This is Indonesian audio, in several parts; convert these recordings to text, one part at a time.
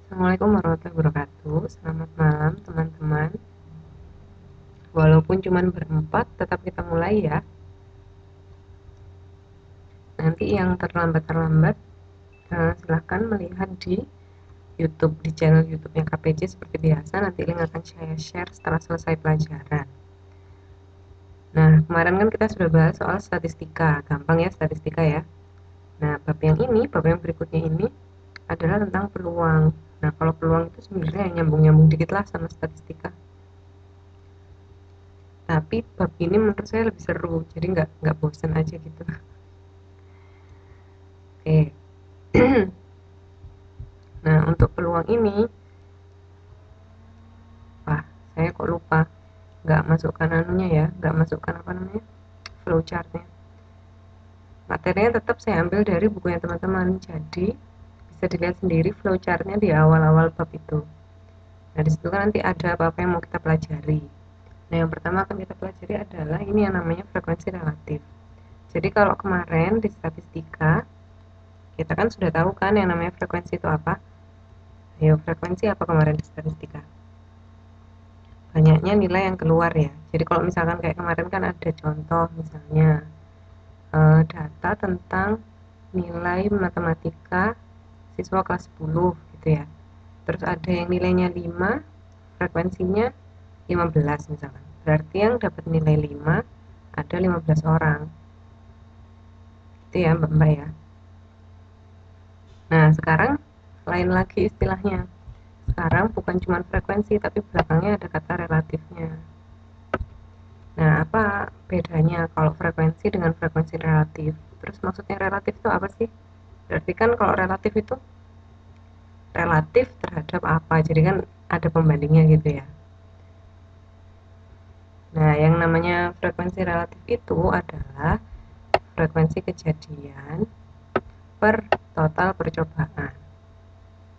Assalamualaikum warahmatullahi wabarakatuh. Selamat malam teman-teman. Walaupun cuman berempat, tetap kita mulai ya. Nanti yang terlambat-terlambat silahkan melihat di YouTube, di channel YouTube-nya KPJ seperti biasa. Nanti link akan saya share setelah selesai pelajaran. Nah, kemarin kan kita sudah bahas soal statistika. Gampang ya statistika ya. Nah, bab yang berikutnya ini adalah tentang peluang. Nah, kalau peluang itu sebenarnya nyambung-nyambung dikit lah sama statistika. Tapi bab ini menurut saya lebih seru, jadi nggak bosan aja gitu. Oke. Nah, untuk peluang ini, wah, saya kok lupa nggak masukkan anunya ya, nggak masukkan apa namanya, flowchartnya. Materinya tetap saya ambil dari bukunya teman-teman, jadi bisa dilihat sendiri flowchartnya di awal-awal bab itu. Nah, disitu kan nanti ada apa-apa yang mau kita pelajari. Nah, yang pertama akan kita pelajari adalah ini yang namanya frekuensi relatif. Jadi kalau kemarin di statistika, kita kan sudah tahu kan yang namanya frekuensi itu apa. Ayo, frekuensi apa kemarin di statistika? Banyaknya nilai yang keluar ya. Jadi kalau misalkan kayak kemarin kan ada contoh misalnya data tentang nilai matematika siswa kelas 10 gitu ya. Terus ada yang nilainya 5, frekuensinya 15 misalkan. Berarti yang dapat nilai 5 ada 15 orang. Itu ya Mbak ya. Nah, sekarang lain lagi istilahnya. Sekarang bukan cuma frekuensi tapi belakangnya ada kata relatifnya. Nah, apa bedanya kalau frekuensi dengan frekuensi relatif? Terus maksudnya relatif itu apa sih? Berarti kan kalau relatif itu relatif terhadap apa? Jadi kan ada pembandingnya gitu ya. Nah, yang namanya frekuensi relatif itu adalah frekuensi kejadian per total percobaan.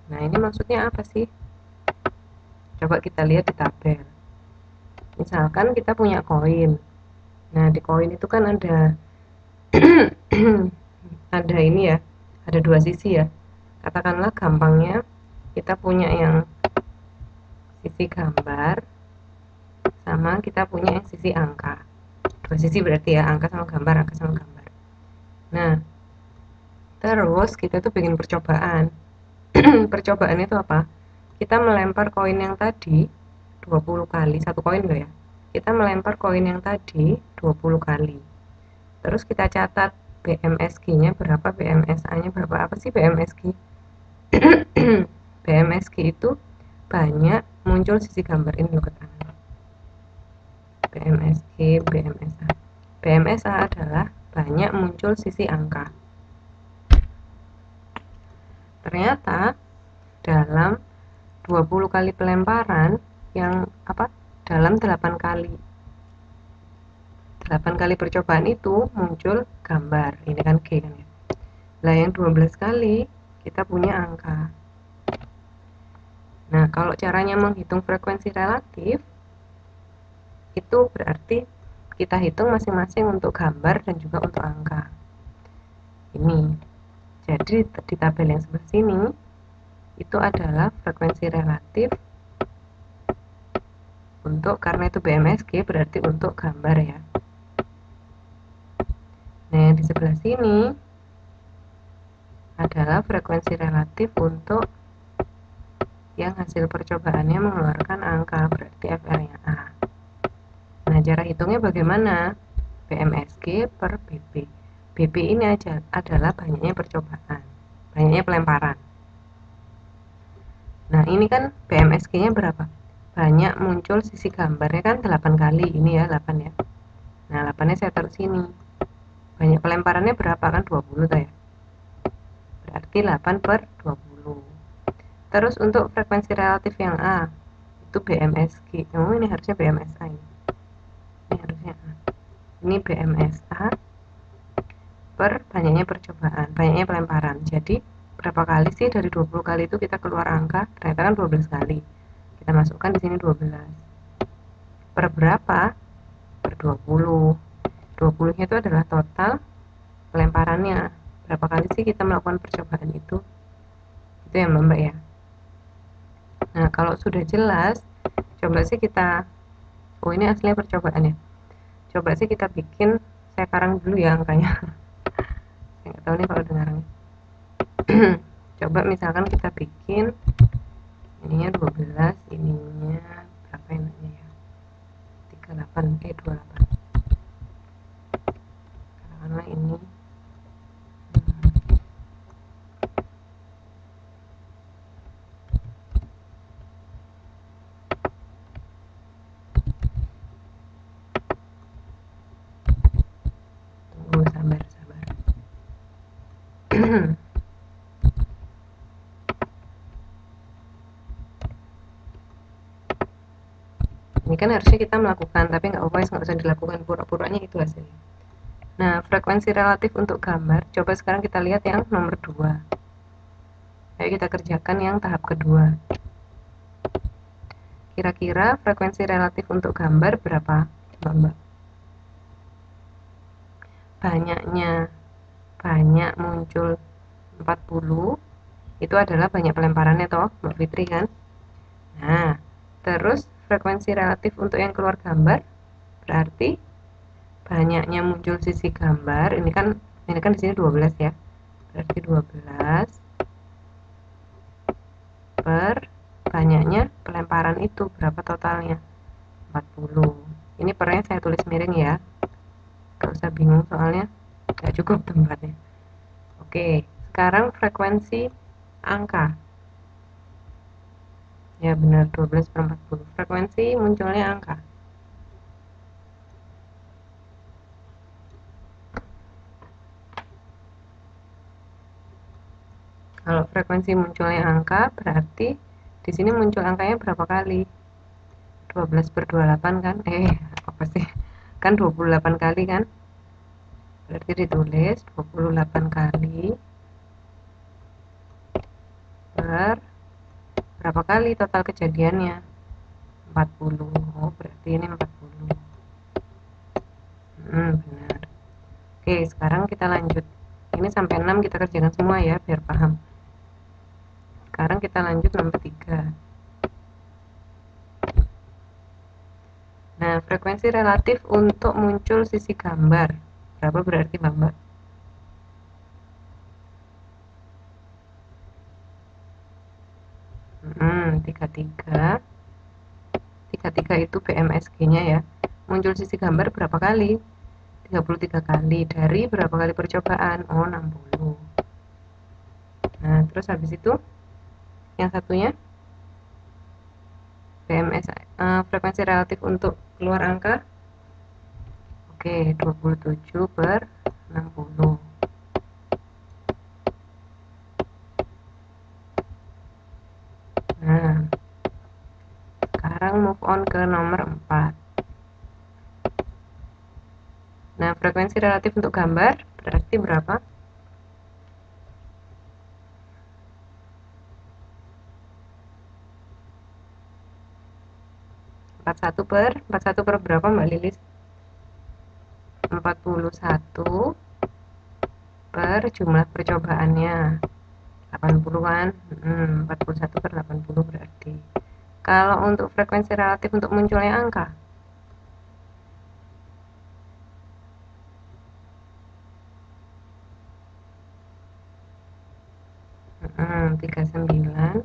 Nah, ini maksudnya apa sih? Coba kita lihat di tabel. Misalkan kita punya koin. Nah, di koin itu kan ada ada ini ya, ada dua sisi ya. Katakanlah gampangnya kita punya yang sisi gambar sama kita punya yang sisi angka. Dua sisi berarti ya, angka sama gambar, angka sama gambar. Nah, terus kita tuh bikin percobaan. Percobaan itu apa? Kita melempar koin yang tadi 20 kali, satu koin loh ya. Kita melempar koin yang tadi 20 kali. Terus kita catat BMSG-nya berapa, BMSA-nya berapa. Apa sih BMSG? BMSG itu banyak muncul sisi gambar ini loh ke kanan. BMSG, BMSA. BMSA adalah banyak muncul sisi angka. Ternyata dalam 20 kali pelemparan yang apa? Dalam 8 kali percobaan itu muncul gambar. Ini kan G kan ya. Lah yang 12 kali kita punya angka. Nah, kalau caranya menghitung frekuensi relatif itu berarti kita hitung masing-masing untuk gambar dan juga untuk angka. Ini. Jadi di tabel yang sebelah sini itu adalah frekuensi relatif untuk, karena itu BMSG berarti untuk gambar ya. Nah, yang di sebelah sini adalah frekuensi relatif untuk yang hasil percobaannya mengeluarkan angka, berarti FR-nya A. Nah, cara hitungnya bagaimana? BMSG per BP. BP ini aja adalah banyaknya percobaan, banyaknya pelemparan. Nah, ini kan BMSG-nya berapa? Banyak muncul sisi gambarnya kan 8 kali, ini ya 8 ya. Nah, 8-nya saya taruh sini. Banyak pelemparannya berapa kan? 20 tuh ya. Berarti 8 per 20. Terus untuk frekuensi relatif yang A, itu BMSG. Oh, ini harusnya BMSA ini. Ini harusnya A. Ini BMSA per banyaknya percobaan, banyaknya pelemparan. Jadi, berapa kali sih dari 20 kali itu kita keluar angka? Ternyata kan 12 kali. Kita masukkan di sini 12. Per berapa? Per 20. 20-nya itu adalah total pelemparannya. Berapa kali sih kita melakukan percobaan itu? Itu ya Mbak ya. Nah, kalau sudah jelas, coba sih kita, oh ini aslinya percobaan ya. Coba sih kita bikin, saya karang dulu ya angkanya. Saya nggak tahu nih kalau dengarnya. Coba misalkan kita bikin ininya 12, ininya berapa enaknya ya? 38, 28. Katakanlah ini tunggu, sabar sabar. Ini kan harusnya kita melakukan, tapi nggak apa-apa, nggak usah dilakukan, pura-puranya itu hasilnya. Nah, frekuensi relatif untuk gambar, coba sekarang kita lihat yang nomor 2. Ayo kita kerjakan yang tahap kedua. Kira-kira frekuensi relatif untuk gambar berapa, Mbak? Banyak muncul 40, itu adalah banyak pelemparannya toh, Mbak Fitri kan? Nah, terus frekuensi relatif untuk yang keluar gambar berarti banyaknya muncul sisi gambar, ini kan di sini 12 ya. Berarti 12 per banyaknya pelemparan itu, berapa totalnya? 40. Ini pernya saya tulis miring ya, gak usah bingung soalnya gak cukup tempatnya. Oke, sekarang frekuensi angka. Ya benar, 12 per 40. Frekuensi munculnya angka. Kalau frekuensi munculnya angka, berarti di sini muncul angkanya berapa kali? 12 per 28 kan? Apa sih? Kan 28 kali kan? Berarti ditulis 28 kali per berapa kali total kejadiannya? 40. Oh, berarti ini 40. Benar. Oke, sekarang kita lanjut. Ini sampai 6 kita kerjakan semua ya, biar paham. Sekarang kita lanjut nomor 3. Nah, frekuensi relatif untuk muncul sisi gambar. Berapa berarti, Mbak? 33. 33 itu BMSG-nya ya. Muncul sisi gambar berapa kali? 33 kali. Dari berapa kali percobaan? Oh, 60. Nah, terus habis itu yang satunya BMS, frekuensi relatif untuk keluar angka. Oke, 27 per 60. Nah, sekarang move on ke nomor 4. Nah, frekuensi relatif untuk gambar berarti berapa? 41 per berapa, Mbak Lilis? 41 per jumlah percobaannya 80-an. 41 per 80 berarti. Kalau untuk frekuensi relatif untuk munculnya angka, 39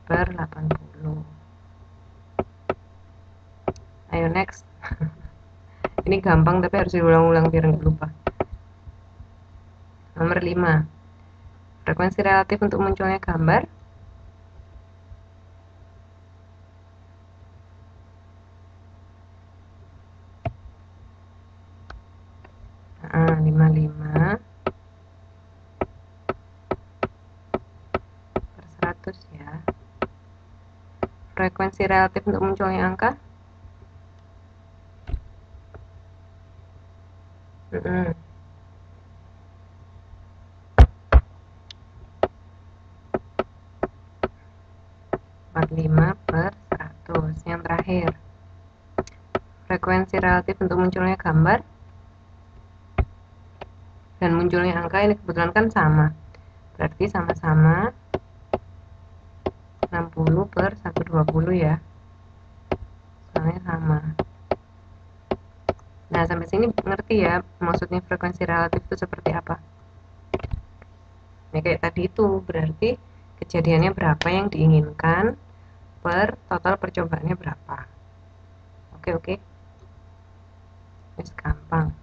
per 80. Ayo next. Ini gampang tapi harus diulang-ulang biar nggak lupa. Nomor 5. Frekuensi relatif untuk munculnya gambar. 55 per 100 ya. Frekuensi relatif untuk munculnya angka. 45 per 100. Yang terakhir, frekuensi relatif untuk munculnya gambar dan munculnya angka ini kebetulan kan sama, berarti sama-sama 60 per 120 ya, soalnya sama. Nah, sampai sini ngerti ya maksudnya frekuensi relatif itu seperti apa. Nah, kayak tadi itu berarti kejadiannya berapa yang diinginkan per total percobaannya berapa. Oke, oke. Wis gampang.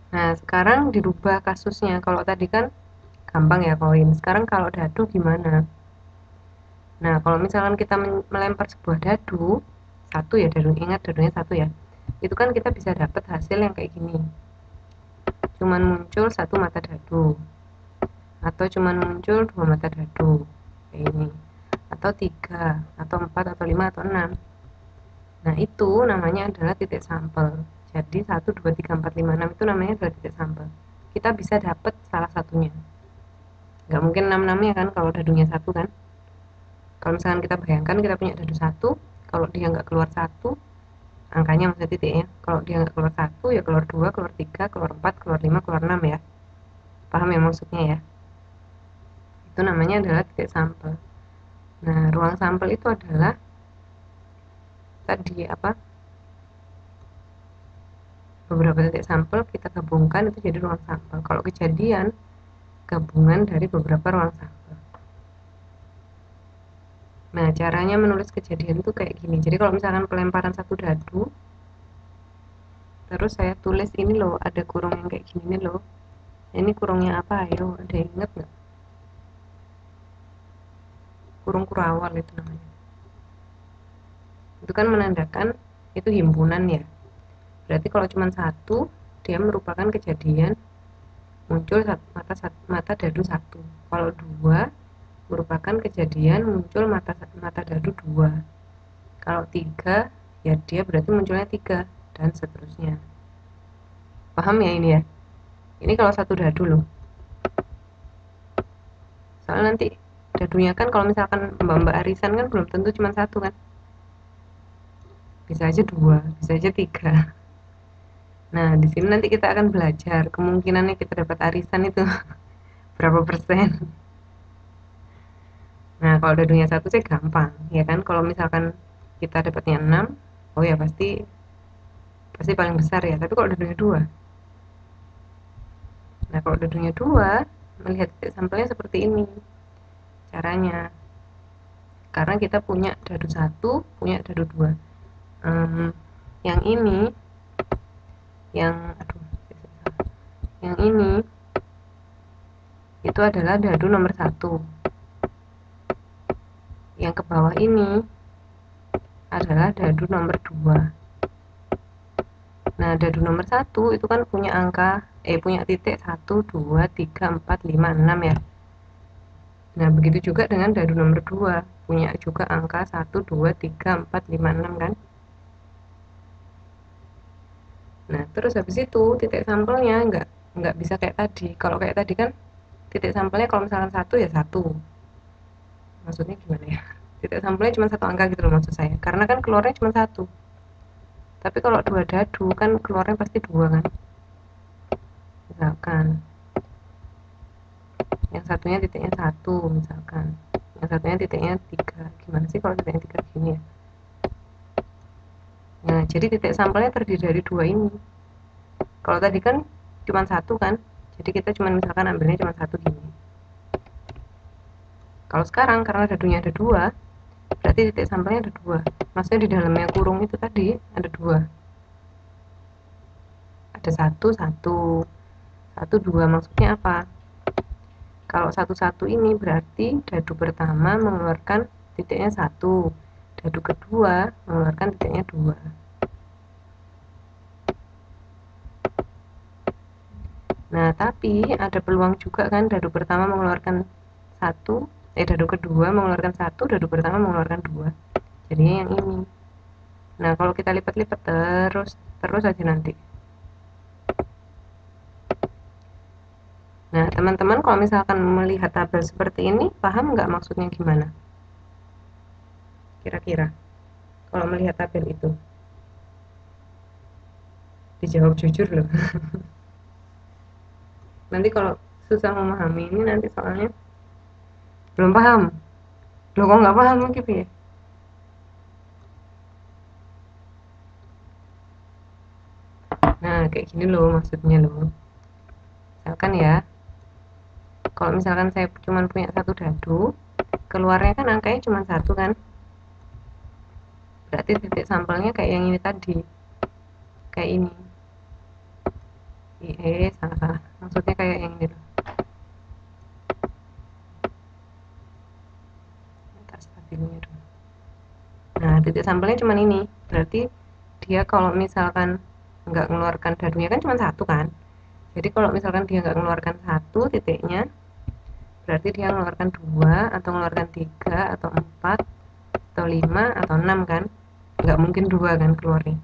Nah, sekarang dirubah kasusnya. Kalau tadi kan gampang ya koin. Sekarang kalau dadu gimana? Nah, kalau misalkan kita melempar sebuah dadu, satu ya dadu, ingat dadunya satu ya. Itu kan kita bisa dapat hasil yang kayak gini. Cuman muncul satu mata dadu. Atau cuman muncul dua mata dadu. Kayak ini. Atau 3, atau 4, atau 5, atau 6. Nah, itu namanya adalah titik sampel. Jadi 1, 2, 3, 4, 5, 6 itu namanya adalah titik sampel. Kita bisa dapat salah satunya. Nggak mungkin 6-6 ya kan kalau dadunya satu kan. Kalau misalkan kita bayangkan kita punya dadu satu, kalau dia nggak keluar satu, angkanya maksudnya titiknya, kalau dia nggak keluar satu ya keluar 2, keluar 3, keluar 4, keluar 5, keluar 6 ya. Paham ya maksudnya ya? Itu namanya adalah titik sampel. Nah, ruang sampel itu adalah tadi apa? Beberapa titik sampel kita gabungkan itu jadi ruang sampel. Kalau kejadian gabungan dari beberapa ruang sampel. Nah, caranya menulis kejadian itu kayak gini. Jadi kalau misalkan pelemparan satu dadu, terus saya tulis ini loh, ada kurung yang kayak gini loh. Ini kurungnya apa? Ayo, ada yang inget nggak? Kurung kurawal itu namanya. Itu kan menandakan itu himpunan ya. Berarti kalau cuma satu, dia merupakan kejadian muncul mata dadu satu. Kalau dua, merupakan kejadian muncul mata dadu dua. Kalau 3, ya dia berarti munculnya 3 dan seterusnya. Paham ya ini ya? Ini kalau satu dadu loh. Soalnya nanti dadunya kan kalau misalkan mbak-mbak arisan kan belum tentu cuma satu kan. Bisa aja 2, bisa aja 3. Nah, di sini nanti kita akan belajar kemungkinannya kita dapat arisan itu berapa persen. Nah, kalau dadunya satu sih gampang, ya kan? Kalau misalkan kita dapatnya 6, oh ya pasti paling besar ya. Tapi kalau dadunya 2, nah kalau dadunya 2, melihat titik sampelnya seperti ini caranya. Karena kita punya dadu 1, punya dadu 2. Yang ini, yang ini itu adalah dadu nomor 1. Yang ke bawah ini adalah dadu nomor 2. Nah, dadu nomor 1 itu kan punya punya titik 1, 2, 3, 4, 5, 6 ya. Nah, begitu juga dengan dadu nomor 2, punya juga angka 1, 2, 3, 4, 5, 6 kan. Nah, terus habis itu titik sampelnya nggak bisa kayak tadi. Kalau kayak tadi kan titik sampelnya kalau misalkan 1 ya 1. Maksudnya gimana ya? Titik sampelnya cuma satu angka gitu loh maksud saya. Karena kan keluarnya cuma 1. Tapi kalau 2 dadu kan keluarnya pasti 2 kan. Misalkan yang satunya titiknya 1 misalkan. Yang satunya titiknya 3. Gimana sih kalau titiknya 3 gini ya? Nah, jadi titik sampelnya terdiri dari 2 ini. Kalau tadi kan cuma 1 kan. Jadi kita cuma misalkan ambilnya cuma 1 gini. Kalau sekarang karena dadunya ada 2, berarti titik sampelnya ada 2. Maksudnya di dalamnya kurung itu tadi ada 2. Ada 1, 1. 1, 2 maksudnya apa? Kalau 1, 1 ini berarti dadu pertama mengeluarkan titiknya 1. Dadu kedua mengeluarkan titiknya 2. Nah, tapi ada peluang juga kan dadu pertama mengeluarkan 1, dadu kedua mengeluarkan 1, dadu pertama mengeluarkan 2. Jadinya yang ini. Nah, kalau kita lipat-lipat terus aja nanti. Nah, teman-teman kalau misalkan melihat tabel seperti ini, paham nggak maksudnya gimana? Kira-kira, kalau melihat tabel itu. Dijawab jujur loh. Nanti kalau susah memahami ini nanti soalnya. Belum paham? Loh kok nggak paham gitu ya? Nah, kayak gini loh maksudnya loh. Misalkan ya, kalau misalkan saya cuma punya satu dadu, keluarnya kan angkanya cuma satu kan? Berarti titik sampelnya kayak yang ini tadi. Kayak ini. Salah. Maksudnya kayak yang ini loh. Tak stabilnya dulu. Nah, titik sampelnya cuma ini. Berarti dia kalau misalkan nggak mengeluarkan dadunya kan cuma satu kan? Jadi kalau misalkan dia nggak mengeluarkan satu titiknya, berarti dia mengeluarkan dua atau mengeluarkan tiga atau empat atau lima atau enam kan? Nggak mungkin dua kan keluarnya.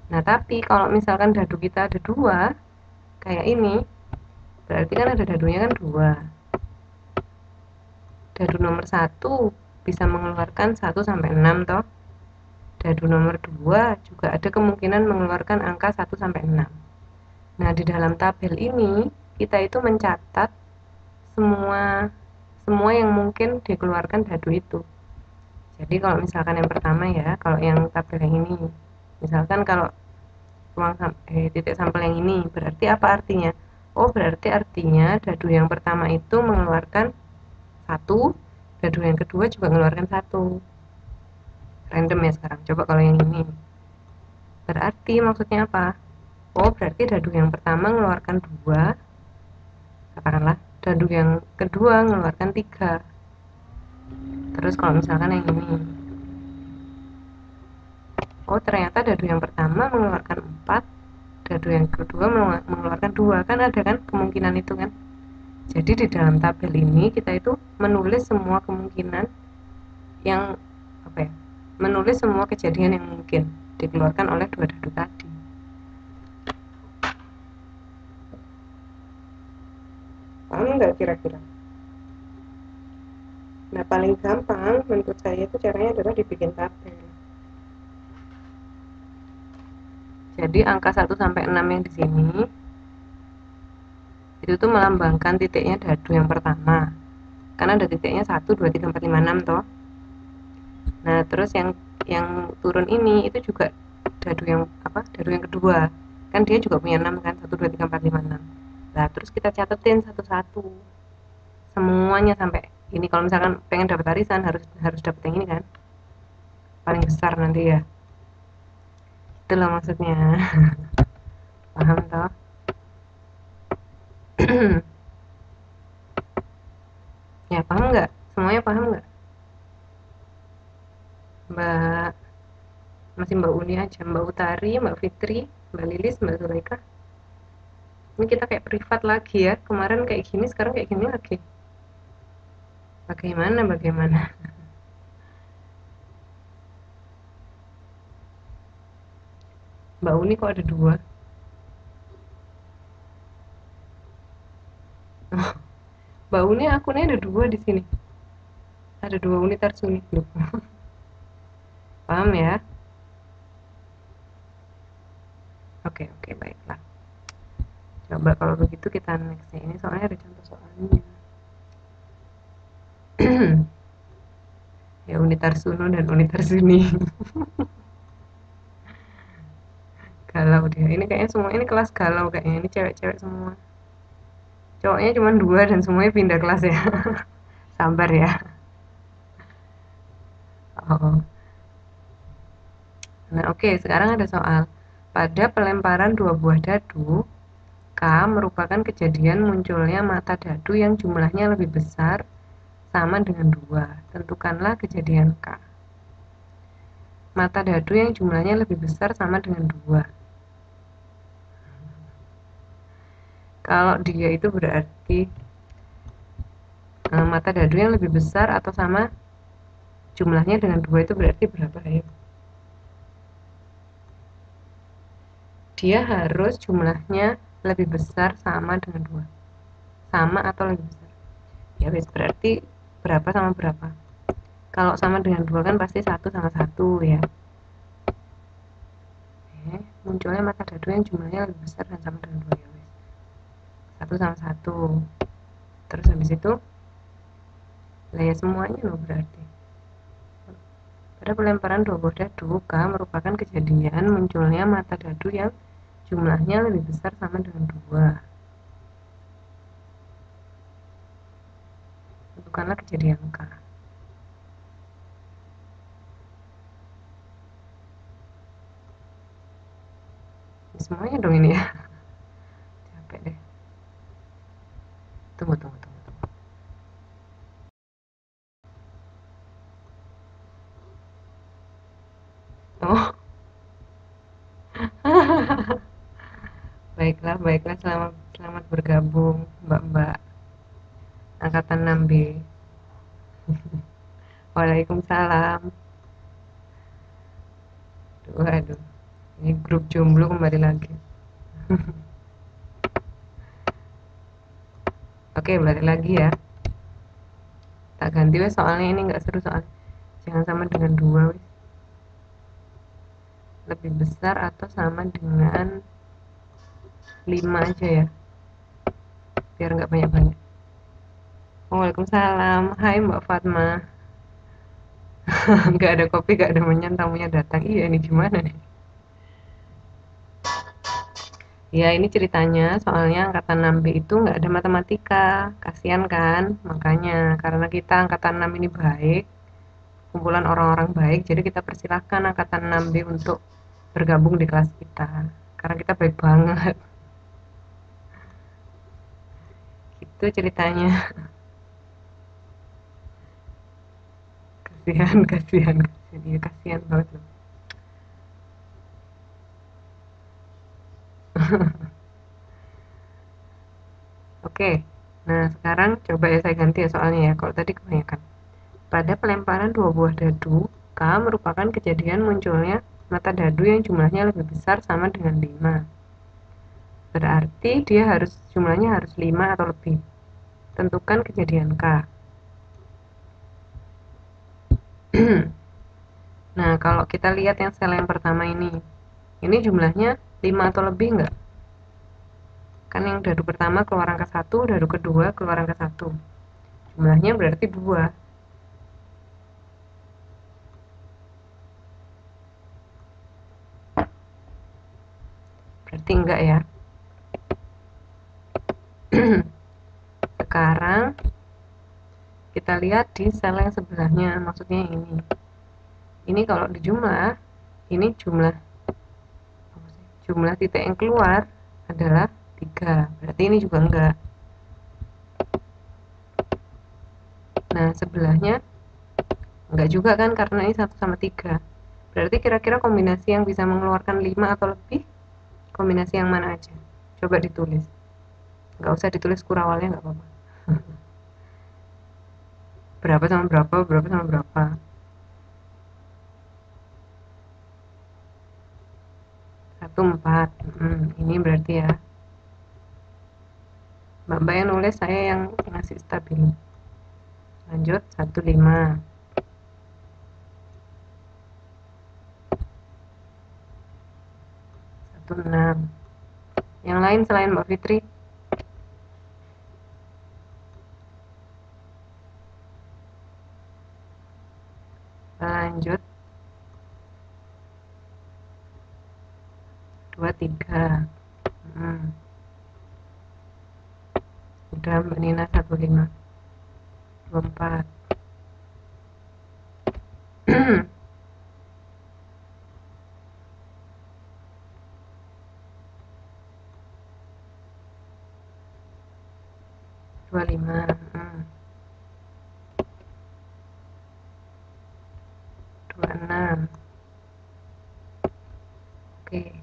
Nah, tapi kalau misalkan dadu kita ada dua, kayak ini, berarti kan ada dadunya kan dua. Dadu nomor satu bisa mengeluarkan 1 sampai 6 toh. Dadu nomor 2 juga ada kemungkinan mengeluarkan angka 1 sampai 6. Nah, di dalam tabel ini kita itu mencatat semua semua yang mungkin dikeluarkan dadu itu. Jadi kalau misalkan yang pertama ya, kalau yang tabel yang ini, misalkan kalau titik sampel yang ini, berarti apa artinya? Oh, berarti artinya dadu yang pertama itu mengeluarkan satu, dadu yang kedua juga mengeluarkan satu. Random ya sekarang. Coba kalau yang ini. Berarti maksudnya apa? Oh, berarti dadu yang pertama mengeluarkan dua, katakanlah. Dadu yang kedua mengeluarkan tiga. Terus kalau misalkan yang ini, oh ternyata dadu yang pertama mengeluarkan empat, dadu yang kedua mengeluarkan dua. Kan ada kan kemungkinan itu kan? Jadi di dalam tabel ini kita itu menulis semua kemungkinan yang apa ya? Menulis semua kejadian yang mungkin dikeluarkan oleh dua dadu tadi. Paham nggak kira-kira? Nah, paling gampang menurut saya itu caranya adalah dibikin tabel. Jadi angka 1 sampai 6 yang di sini itu tuh melambangkan titiknya dadu yang pertama. Karena ada titiknya 1 2 3 4 5 6 toh. Nah, terus yang turun ini itu juga dadu yang apa? Dadu yang kedua. Kan dia juga punya 6 kan? 1 2 3 4 5 6. Nah, terus kita catetin satu-satu. Semuanya sampai ini kalau misalkan pengen dapat arisan harus dapat yang ini kan? Paling besar nanti ya. Itulah maksudnya. Paham toh? Ya, paham nggak? Semuanya paham nggak? Mbak, masih Mbak Uni aja, Mbak Utari, Mbak Fitri, Mbak Lilis, Mbak Zulaika. Ini kita kayak privat lagi ya. Kemarin kayak gini, sekarang kayak gini lagi. Bagaimana? Mbak Uni kok ada dua? Mbak Uni akunnya ada dua di sini. Ada dua Uni Tarsuni. Paham ya? Oke, baiklah. Coba kalau begitu kita next ya. Ini soalnya ada contoh soalnya. Ya, Uni Tarsuno dan Uni Tarsuni. Galau dia. Ini kayaknya semua ini kelas galau kayaknya. Ini cewek-cewek semua. Cowoknya cuma dua dan semuanya pindah kelas ya. Sabar ya. Oh. Nah, oke, sekarang ada soal. Pada pelemparan dua buah dadu, K merupakan kejadian munculnya mata dadu yang jumlahnya lebih besar sama dengan 2. Tentukanlah kejadian K. Mata dadu yang jumlahnya lebih besar sama dengan 2. Kalau dia itu berarti mata dadu yang lebih besar atau sama jumlahnya dengan 2 itu berarti berapa ya? Dia harus jumlahnya lebih besar sama dengan 2. Sama atau lebih besar. Ya wis, berarti berapa sama berapa? Kalau sama dengan 2 kan pasti 1 sama 1 ya. munculnya mata dadu yang jumlahnya lebih besar dan sama dengan 2 ya wes. 1 sama 1. Terus habis itu lah ya semuanya loh berarti. Pada pelemparan 2 buah dadu, K merupakan kejadian munculnya mata dadu yang jumlahnya lebih besar sama dengan 2. Tentukanlah kejadian K. Ini semuanya dong ini ya. Capek deh. Tunggu. Oh. Baiklah, selamat bergabung, Mbak-mbak angkatan 6B. Waalaikumsalam. Waduh, ini grup jomblo kembali lagi. Oke, balik lagi ya. Tak ganti wes, soalnya ini nggak seru soalnya. Jangan sama dengan 2 wes. Lebih besar atau sama dengan 5 aja ya. Biar nggak banyak-banyak. Waalaikumsalam. Hai Mbak Fatma. Nggak ada kopi, nggak ada menyan, tamunya datang. Iya, ini gimana nih? Ya, ini ceritanya soalnya angkatan 6B itu nggak ada matematika. Kasihan kan? Makanya, karena kita angkatan 6 ini baik, kumpulan orang-orang baik, jadi kita persilahkan angkatan 6B untuk bergabung di kelas kita. Karena kita baik banget. Itu ceritanya. Kasihan. Iya, kasihan banget loh. Oke, nah sekarang coba ya saya ganti ya soalnya ya, kalau tadi kebanyakan. Pada pelemparan 2 buah dadu, K merupakan kejadian munculnya mata dadu yang jumlahnya lebih besar sama dengan 5. Berarti dia jumlahnya harus 5 atau lebih. Tentukan kejadian K. Nah, kalau kita lihat yang sel yang pertama ini jumlahnya 5 atau lebih enggak? Kan yang dadu pertama keluar angka 1, dadu kedua keluar angka 1. Jumlahnya berarti 2. Berarti enggak ya. Sekarang kita lihat di sel yang sebelahnya, maksudnya ini kalau dijumlah, ini jumlah titik yang keluar adalah 3, berarti ini juga enggak. Nah, sebelahnya enggak juga kan, karena ini 1 sama 3. Berarti kira-kira kombinasi yang bisa mengeluarkan 5 atau lebih, kombinasi yang mana aja? Coba ditulis. Enggak usah ditulis kurawalnya, enggak apa-apa. Berapa sama berapa, berapa sama berapa. 1, 4. Ini berarti ya. Mbak yang nulis, saya yang ngasih stabil. Lanjut, 1, 5. 1, 6. Yang lain selain Mbak Fitri? Lanjut, 2, 3. Udah Mbak Nina, 1, 5. 2, 4. 2, 5. 2, 6. Oke.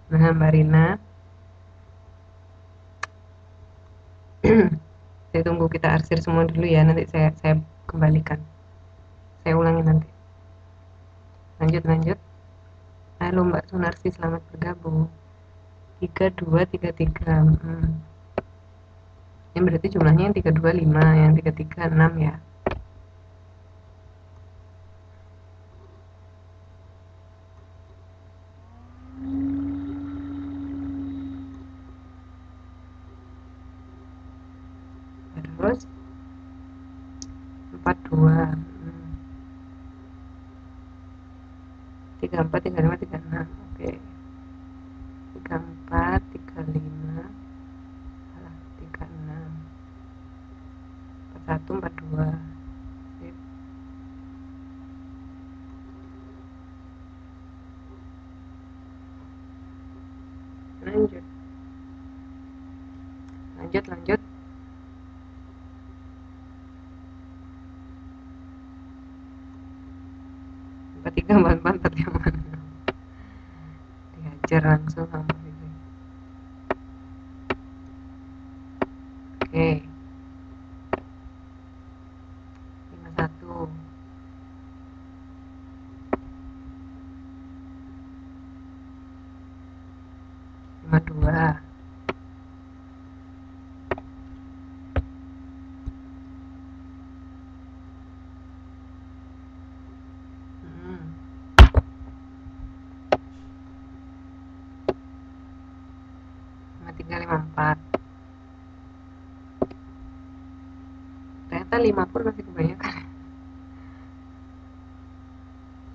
Nah, Mbak Rina, saya tunggu kita arsir semua dulu ya, nanti saya kembalikan, saya ulangi nanti. Lanjut. Halo Mbak Sunarsi, selamat bergabung. 3, 2, 3, 3. Ini berarti jumlahnya yang 3, 2, 5, yang 3, 3, 6 ya. 34, 35, 36. Oke. 34, 35, 36, 41, 42. Sip. Lanjut. Lanjut. 43, 44, 45. Dihajar langsung sama ini. Oke. 51. 52. 53, 54. Ternyata 5 pun masih kebanyakan.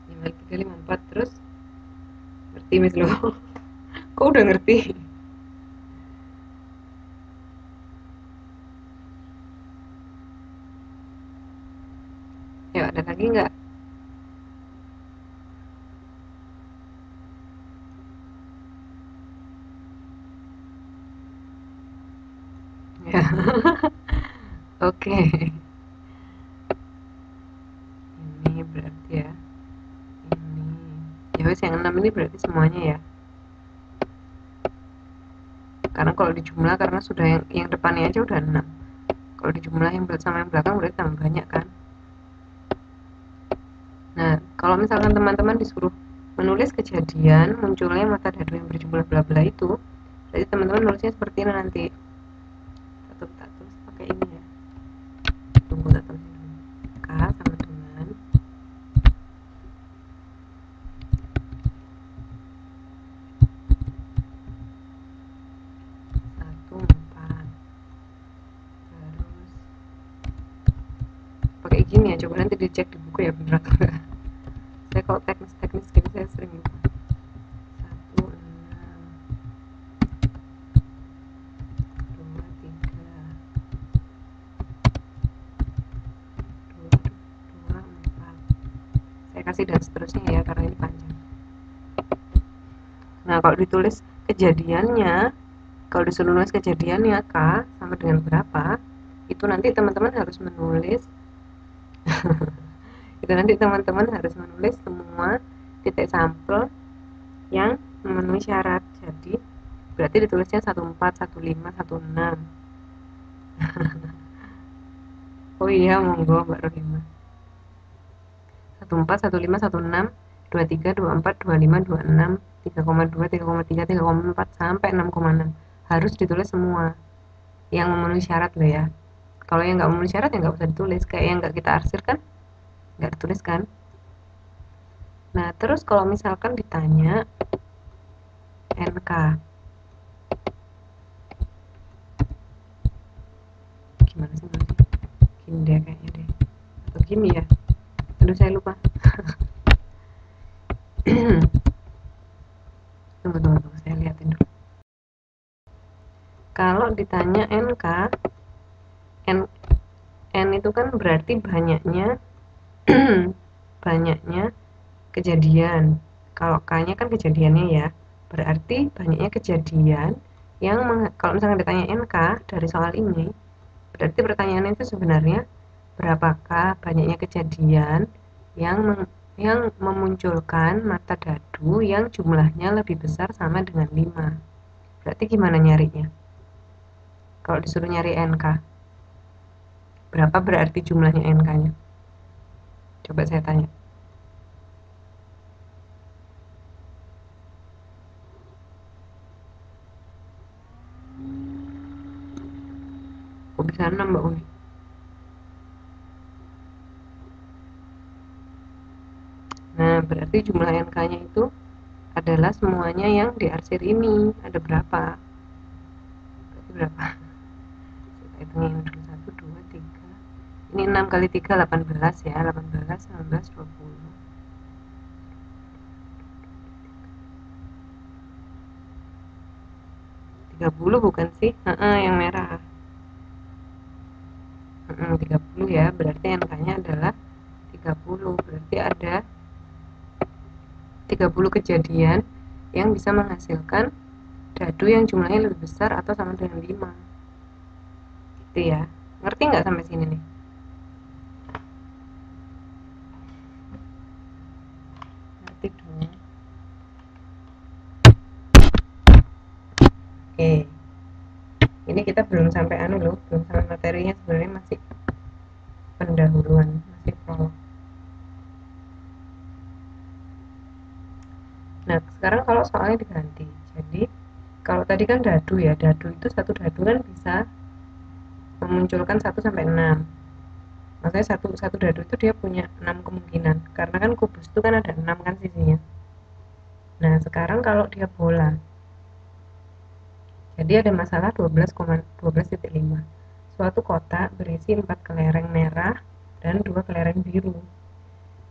53, 54. Terus ngerti mis lo. Kok udah ngerti? Ya, ada lagi nggak? Ya. Oke. Ini berarti ya. Ini. Ya wes yang 6 ini berarti semuanya ya. Karena kalau dijumlah karena sudah yang depannya aja udah 6. Kalau dijumlah yang sama yang belakang berarti tambah banyak kan. Nah, kalau misalkan teman-teman disuruh menulis kejadian munculnya mata dadu yang berjumlah bla bla itu, berarti teman-teman nulisnya seperti ini nanti. Tak tulis pakai ini ya. Tunggu tak tulis dulu. K sama dengan 14. Terus pakai gini ya, coba nanti dicek di buku ya bener atau enggak. Saya kalau teknis gini saya sering lupa. 1, 6, 2, 3, 2, 2, 4. Saya kasih dan seterusnya ya karena ini panjang. Nah, kalau ditulis kejadiannya, kalau disuruh nulis kejadiannya K sama dengan berapa, itu nanti teman-teman harus menulis itu nanti teman-teman harus menulis semua titik sampel yang memenuhi syarat. Jadi berarti ditulisnya 14, 15, 16. Oh iya, monggo Mbak Rohima. 14, 15, 16, 23, 24, 25, 26, 3,2, 3,3, 3,4 sampai 6,6. Harus ditulis semua yang memenuhi syarat loh ya. Kalau yang nggak memenuhi syarat ya nggak usah ditulis. Kayak yang nggak kita arsir kan nggak ditulis kan. Nah, terus kalau misalkan ditanya NK, gimana sih nanti? Gini deh kayaknya deh. Atau gini ya. Aduh, saya lupa. Tunggu, saya liatin dulu. Kalau ditanya NK, N itu kan berarti banyaknya banyaknya kejadian. Kalau K-nya kan kejadiannya ya. Berarti banyaknya kejadian yang kalau misalnya ditanya NK dari soal ini, berarti pertanyaannya itu sebenarnya berapakah banyaknya kejadian yang memunculkan mata dadu yang jumlahnya lebih besar sama dengan 5. Berarti gimana nyarinya? Kalau disuruh nyari NK, berapa berarti jumlahnya NK-nya? Coba saya tanya. Kok bisa 6 Mbak Uni? Nah, berarti jumlah NK-nya itu adalah semuanya yang diarsir ini. Ada berapa? Berarti berapa? Kita hitungin dulu. 1, 2, 3. Ini 6 kali 3, 18 ya. 18, 19, 20. 30 bukan sih? Yang merah. 30 ya, berarti angkanya adalah 30. Berarti ada 30 kejadian yang bisa menghasilkan dadu yang jumlahnya lebih besar atau sama dengan 5. Gitu ya. Ngerti nggak sampai sini nih? Ngerti dong. Oke. Ini kita belum sampai belum sampai materinya, sebenarnya masih pendahuluan, masih prolog. Nah, sekarang kalau soalnya diganti. Jadi, kalau tadi kan dadu ya, dadu itu satu dadu kan bisa memunculkan 1 sampai 6. Maksudnya satu dadu itu dia punya 6 kemungkinan. Karena kan kubus itu kan ada 6 kan sisinya. Nah, sekarang kalau dia bola. Jadi ada masalah 12,12.5. Suatu kotak berisi 4 kelereng merah dan 2 kelereng biru.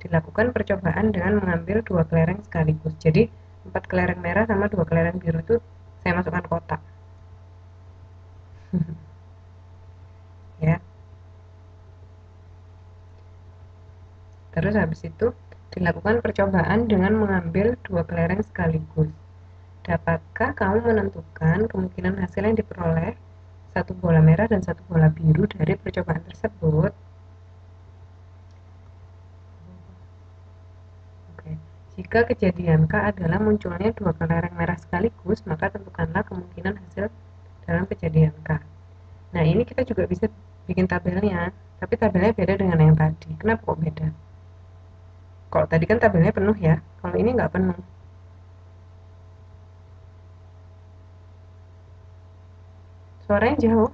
Dilakukan percobaan dengan mengambil 2 kelereng sekaligus. Jadi 4 kelereng merah sama 2 kelereng biru itu saya masukkan kotak. Ya. Terus habis itu dilakukan percobaan dengan mengambil 2 kelereng sekaligus. Dapatkah kamu menentukan kemungkinan hasil yang diperoleh satu bola merah dan satu bola biru dari percobaan tersebut? Oke. Jika kejadian K adalah munculnya 2 kelereng merah sekaligus, maka tentukanlah kemungkinan hasil dalam kejadian K. Nah, ini kita juga bisa bikin tabelnya, tapi tabelnya beda dengan yang tadi. Kenapa kok beda? Kalau tadi kan tabelnya penuh ya, kalau ini nggak penuh. Suaranya jauh,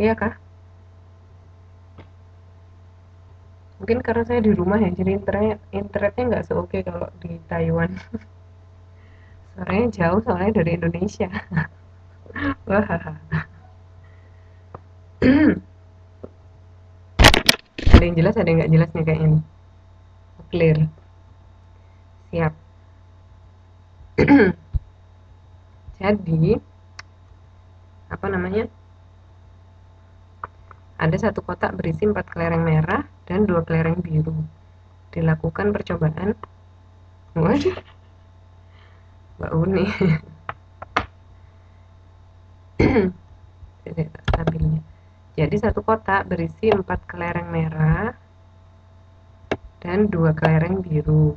iya kah? Mungkin karena saya di rumah ya, jadi internetnya nggak seoke kalau di Taiwan. Suaranya jauh soalnya dari Indonesia. Wah, ada yang jelas, ada yang nggak jelas nih kayaknya. Clear, siap. Jadi apa namanya? Ada satu kotak berisi 4 kelereng merah dan 2 kelereng biru. Dilakukan percobaan. Waduh, Mbak Uni. Stabilnya. Jadi satu kotak berisi 4 kelereng merah dan 2 kelereng biru.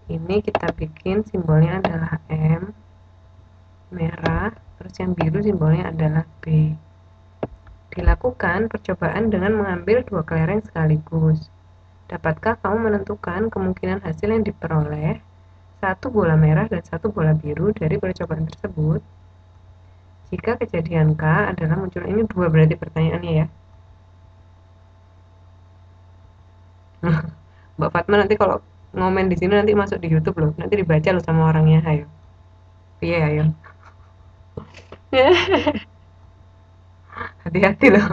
Ini kita bikin simbolnya adalah M merah, terus yang biru simbolnya adalah B. Dilakukan percobaan dengan mengambil 2 kelereng sekaligus. Dapatkah kamu menentukan kemungkinan hasil yang diperoleh satu bola merah dan satu bola biru dari percobaan tersebut? Jika kejadian K adalah muncul, ini 2 berarti pertanyaannya ya. Mbak Fatma nanti kalau ngomen di sini nanti masuk di YouTube loh, nanti dibaca loh sama orangnya. Ayo, iya ayo. Hati-hati loh.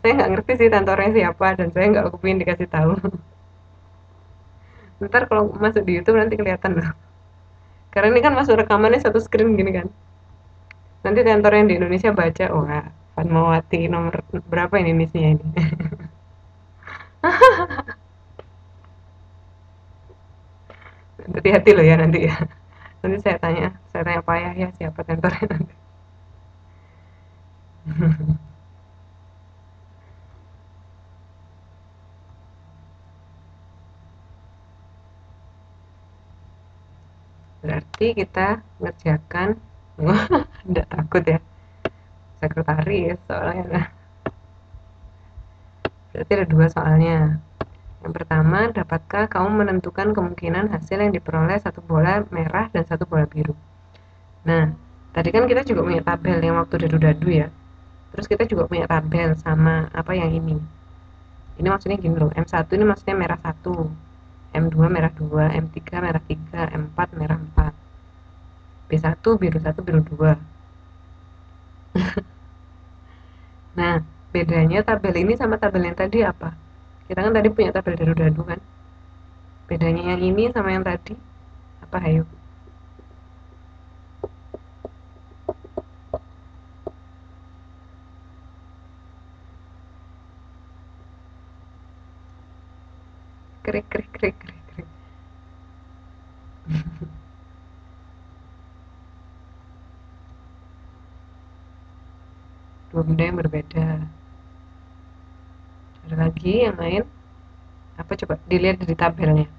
Saya nggak ngerti sih tentornya siapa dan saya nggak kepingin dikasih tahu. Ntar kalau masuk di YouTube nanti kelihatan loh. Karena ini kan masuk rekamannya satu screen gini kan. Nanti tentor yang di Indonesia baca, wah, Fatmawati nomor berapa ini nisnya ini. Hati-hati loh ya nanti ya. Nanti saya tanya Pak Yahya siapa tentornya nanti. Berarti kita ngerjakan, wah, enggak takut ya, sekretaris soalnya. Berarti ada 2 soalnya. Yang pertama, dapatkah kamu menentukan kemungkinan hasil yang diperoleh satu bola merah dan satu bola biru? Nah, tadi kan kita juga punya tabel yang waktu dadu-dadu ya. Terus kita juga punya tabel sama apa yang ini. Ini maksudnya gini loh, M1 ini maksudnya merah 1, M2 merah 2, M3 merah 3, M4 merah 4. B1 biru 1 biru 2. Nah, bedanya tabel ini sama tabel yang tadi apa? Kita kan tadi punya tabel dadu-dadu kan? Bedanya yang ini sama yang tadi apa, ayo? krik krik krik krik krik. Dua benda yang berbeda. Ada lagi yang lain? Apa coba dilihat dari tabelnya.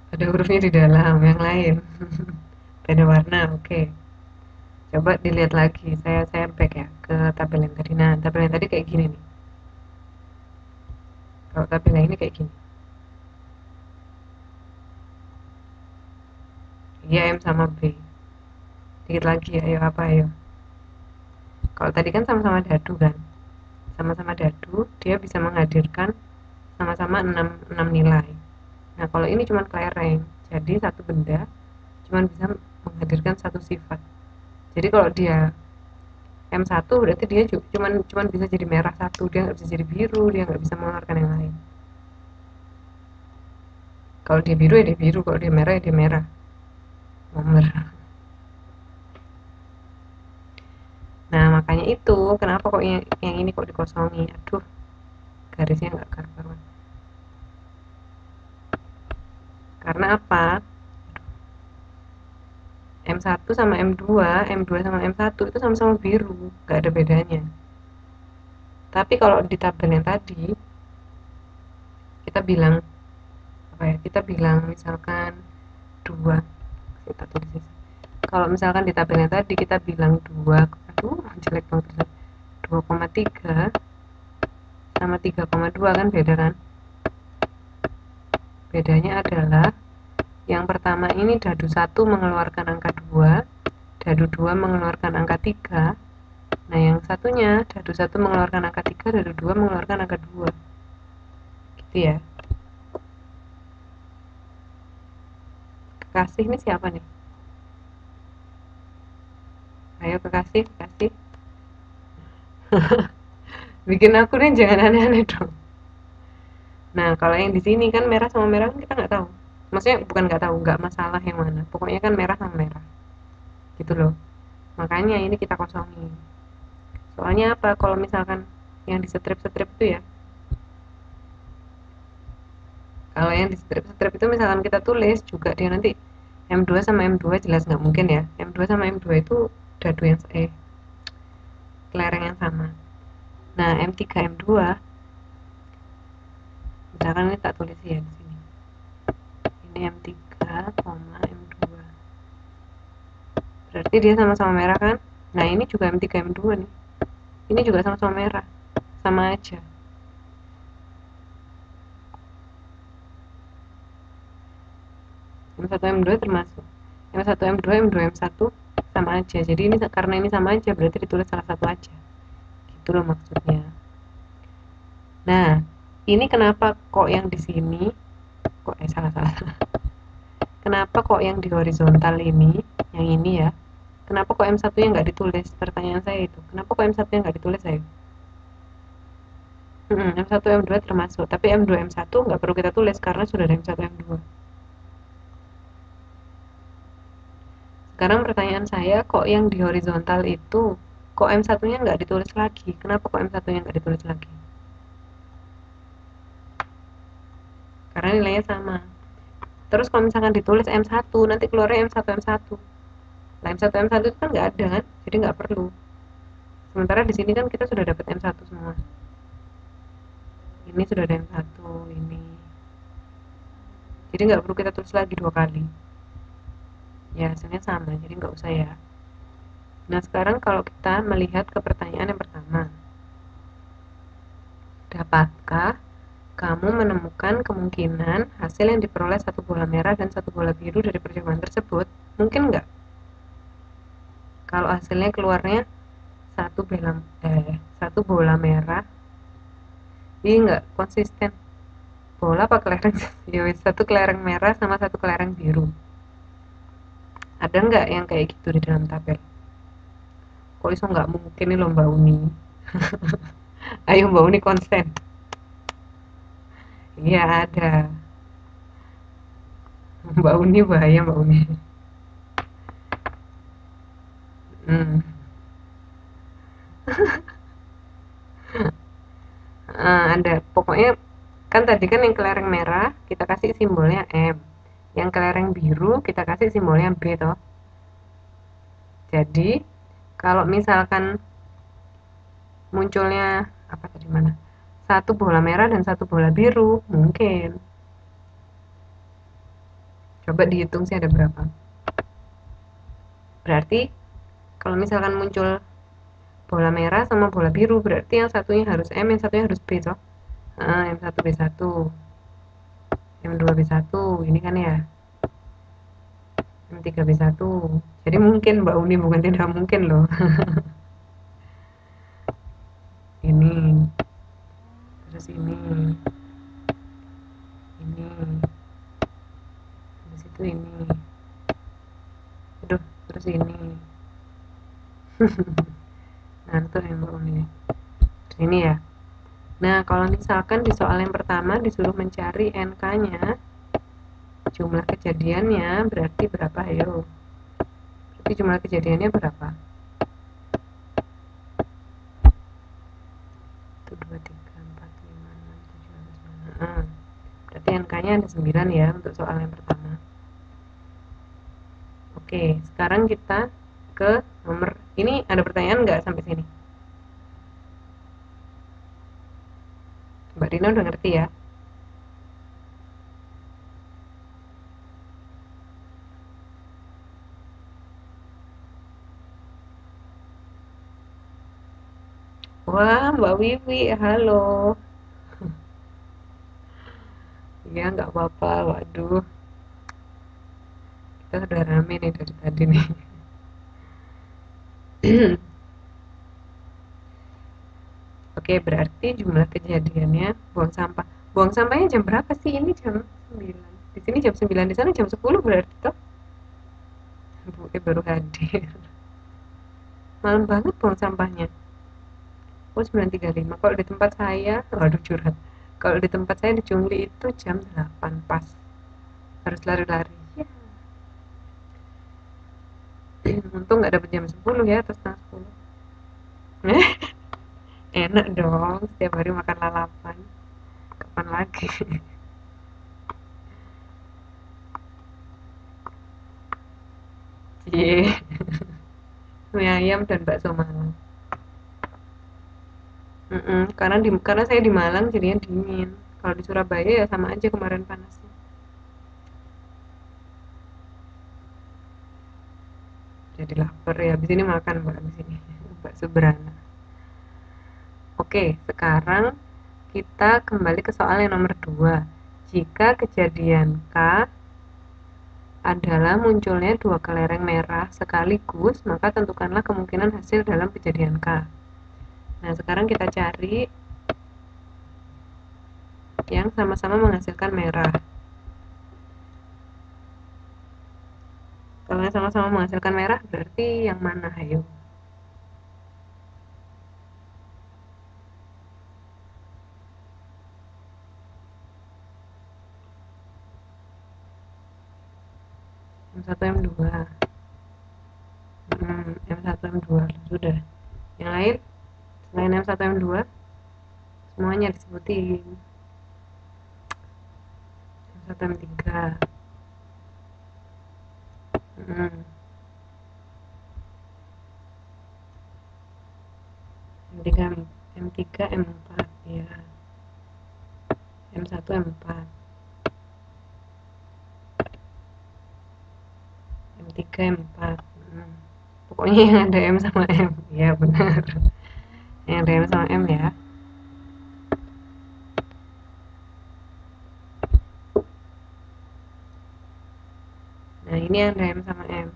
Ada hurufnya di dalam, yang lain. Beda warna, oke. Coba dilihat lagi, saya back ya ke tabel yang tadi. Nah, tabel yang tadi kayak gini nih. Kalau tabel yang ini kayak gini. Iya, M sama B. Dikit lagi, ayo apa ayo. Kalau tadi kan sama-sama dadu kan. Sama-sama dadu, dia bisa menghadirkan sama-sama 6 nilai. Nah, kalau ini cuma kelereng. Jadi satu benda cuma bisa menghadirkan satu sifat. Jadi kalau dia M1 berarti dia cuman bisa jadi merah satu, dia nggak bisa jadi biru, dia nggak bisa mengeluarkan yang lain. Kalau dia biru ya dia biru, kalau dia merah ya dia merah. Nomor. Nah, makanya itu kenapa kok yang ini kok dikosongi. Aduh, garisnya nggak karuan. Karena apa? M1 sama M2, M2 sama M1 itu sama-sama biru, nggak ada bedanya. Tapi kalau di tabel yang tadi, kita bilang apa ya? Kita bilang misalkan 2. Kita tulis. Kalau misalkan di tabel yang tadi kita bilang 2, aduh jelek banget. 2,3 sama 3,2 kan beda kan? Bedanya adalah yang pertama ini dadu 1 mengeluarkan angka 2, dadu 2 mengeluarkan angka 3. Nah, yang satunya dadu 1 mengeluarkan angka 3, dadu 2 mengeluarkan angka 2. Gitu ya. Kekasih ini siapa nih? Ayo kekasih, kekasih. Bikin aku nih jangan aneh-aneh dong. Nah, kalau yang di sini kan merah sama merah kita nggak tahu. Maksudnya bukan nggak tahu, nggak masalah yang mana. Pokoknya kan merah sama merah. Gitu loh. Makanya ini kita kosongin. Soalnya apa? Kalau misalkan yang di strip-strip itu ya. Kalau yang di strip-strip itu misalkan kita tulis juga dia nanti M2 sama M2 jelas nggak mungkin ya. M2 sama M2 itu dadu yang kelereng yang sama. Nah, M3 M2 misalkan ini tak tulis ya di sini. Ini M3, M2. Berarti dia sama-sama merah kan? Nah, ini juga M3 M2 nih. Ini juga sama-sama merah. Sama aja. M1 M2 termasuk. M1 M2 M2 M1 sama aja. Jadi ini karena ini sama aja berarti ditulis salah satu aja. Gitu loh maksudnya. Nah, ini kenapa kok yang di sini kok salah. Kenapa kok yang di horizontal ini, yang ini ya, kenapa kok M1 nya nggak ditulis? Pertanyaan saya itu, kenapa kok M1 nya nggak ditulis ayo? M1 M2 termasuk, tapi M2 M1 nggak perlu kita tulis karena sudah ada M1 M2. Sekarang pertanyaan saya, kok yang di horizontal itu, kok M1 nya nggak ditulis lagi? Kenapa kok M1 nya nggak ditulis lagi? Karena nilainya sama. Terus kalau misalkan ditulis M1, nanti keluarnya M1 M1. Nah, M1 M1 itu kan nggak ada kan, jadi nggak perlu. Sementara di sini kan kita sudah dapat M1 semua. Ini sudah ada M1, ini. Jadi nggak perlu kita tulis lagi 2 kali. Ya, hasilnya sama, jadi nggak usah ya. Nah, sekarang kalau kita melihat ke pertanyaan yang pertama. Dapatkah kamu menemukan kemungkinan hasil yang diperoleh satu bola merah dan satu bola biru dari percobaan tersebut? Mungkin nggak? Kalau hasilnya keluarnya satu bola merah, ini nggak konsisten. Bola apa kelereng? Ya, satu kelereng merah sama satu kelereng biru. Ada nggak yang kayak gitu di dalam tabel? Kok iso nggak mungkin nih loh Mbak Uni? Ayo Mbak Uni konsen. Iya ada. Mbak Uni bahaya Mbak Uni. Hmm. Ada pokoknya kan tadi kan yang kelereng merah kita kasih simbolnya M, yang kelereng biru kita kasih simbolnya B toh. Jadi kalau misalkan munculnya apa tadi mana? Satu bola merah dan satu bola biru, mungkin. Coba dihitung sih ada berapa. Berarti kalau misalkan muncul bola merah sama bola biru, berarti yang satunya harus M, yang satunya harus B toh. M1 B1, M2 B1, ini kan ya. M3 B1. Jadi mungkin Mbak Uni, bukan tidak mungkin loh. Ini, terus ini, habis itu ini. Aduh, terus ini. Ngantuk ya Mbak Uni. Terus ini ya. Nah, kalau misalkan di soal yang pertama disuruh mencari NK-nya, jumlah kejadiannya berarti berapa? Ayo. Berarti jumlah kejadiannya berapa? 1, 2, 3, 4, 5, 6, 7, 8, 9. Berarti NK-nya ada 9 ya untuk soal yang pertama. Oke, sekarang kita ke nomor ini. Ada pertanyaan nggak sampai sini? Mbak Rina udah ngerti ya? Wah, Mbak Wiwi, halo. Ya, nggak apa-apa. Waduh, kita udah rame nih dari tadi nih. Oke, berarti jumlah kejadiannya buang sampah. Buang sampahnya jam berapa sih? Ini jam 9. Di sini jam 9, di sana jam 10 berarti toh. Bu baru hadir. Malam banget buang sampahnya. Oh, 9.35. Kalau di tempat saya, waduh curhat. Kalau di tempat saya di Jungli itu jam 8 pas. Harus lari-lari. Ya. Untung nggak dapet jam 10 ya atau setengah 10. Enak dong, setiap hari makan lalapan. Kapan lagi? Cie, mie ayam dan bakso Malang. Karena saya di Malang jadinya dingin. Kalau di Surabaya ya sama aja kemarin panasnya. Jadi lapar ya. Habis ini makan Mbak habis ini. Bakso beranak. Oke, sekarang kita kembali ke soal yang nomor 2. Jika kejadian K adalah munculnya dua kelereng merah sekaligus, maka tentukanlah kemungkinan hasil dalam kejadian K. Nah, sekarang kita cari yang sama-sama menghasilkan merah. Kalau yang sama-sama menghasilkan merah, berarti yang mana? Ayo. M1, M2. M1, M2. Sudah. Yang lain? Selain M1, M2, semuanya disebutin. M1, M3. Hmm. M3, M3, M4. Ya. M1, M4. M3, M4. Pokoknya yang ada M sama M. Ya, benar. Yang ada M sama M ya. Nah, ini ada M sama M.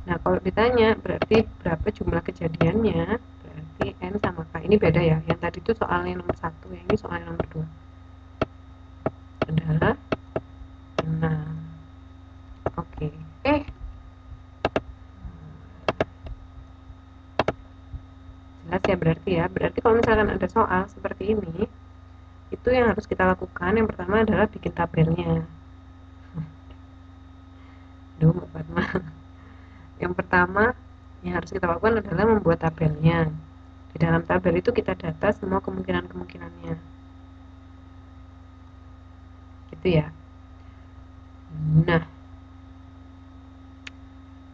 Nah, kalau ditanya berarti berapa jumlah kejadiannya, berarti N sama K. Ini beda ya. Yang tadi itu soalnya nomor 1, yang ini soalnya nomor 2. Adalah 6. Oke. Jelas ya berarti ya. Berarti kalau misalkan ada soal seperti ini, itu yang harus kita lakukan yang pertama adalah bikin tabelnya. Mbak Fatma. Yang pertama yang harus kita lakukan adalah membuat tabelnya. Di dalam tabel itu kita data semua kemungkinan-kemungkinannya. Gitu ya. Nah,